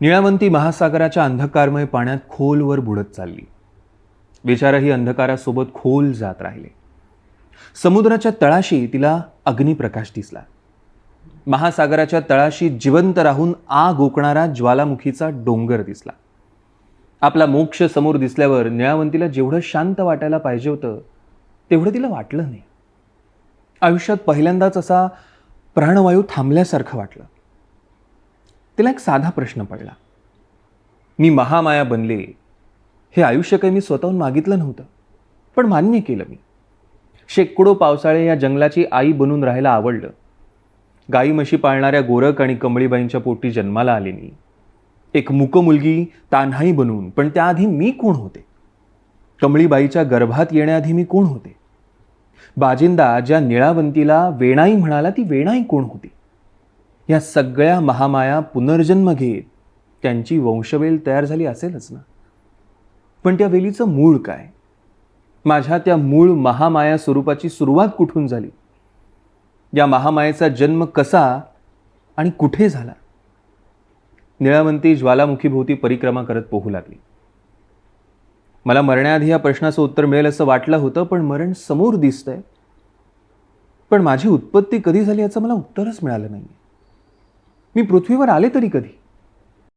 निळावंती महासागराच्या अंधकारमय पाण्यात खोलवर बुडत चालली. विचारही अंधकारासोबत खोल जात राहिले. समुद्राच्या तळाशी तिला अग्निप्रकाश दिसला. महासागराच्या तळाशी जिवंत राहून आग ओकणारा ज्वालामुखीचा डोंगर दिसला. आपला मोक्ष समोर दिसल्यावर निळावंतीला जेवढं शांत वाटायला पाहिजे होतं तेवढं तिला वाटलं नाही. आयुष्यात पहिल्यांदाच असा प्राणवायू थांबल्यासारखं वाटलं. तिला एक साधा प्रश्न पडला. मी महामाया बनले हे आयुष्य काही मी स्वतःहून मागितलं नव्हतं, पण मान्य केलं मी. शेकडो पावसाळे या जंगलाची आई बनून राहायला आवडलं. गाई म्हशी पाळणाऱ्या गोरख आणि कमळीबाईंच्या पोटी जन्माला आले मी. एक मूक मुलगी तान्हाई बनून, पण त्याआधी मी कोण होते? कमळीबाईच्या गर्भात येण्याआधी मी कोण होते? बाजिंदा ज्या निळावंतीला वेणाई म्हणाला ती वेणाई कोण होती? या सगळ्या महामाया पुनर्जन्म घेत त्यांची वंशवेल तयार झाली असेलच ना. पण त्या वेलीचं मूळ काय? माझ्या त्या मूळ महामाया स्वरूपाची सुरुवात कुठून झाली? या महामायेचा जन्म कसा आणि कुठे झाला? निळावंती ज्वालामुखीभोवती परिक्रमा करत पोहू लागली. मला मरण्याआधी या प्रश्नाचं उत्तर मिळेल असं वाटलं होतं, पण मरण समोर दिसतंय. पण माझी उत्पत्ती कधी झाली याचं मला उत्तरच मिळालं नाही. मी पृथ्वीवर आले तरी कधी?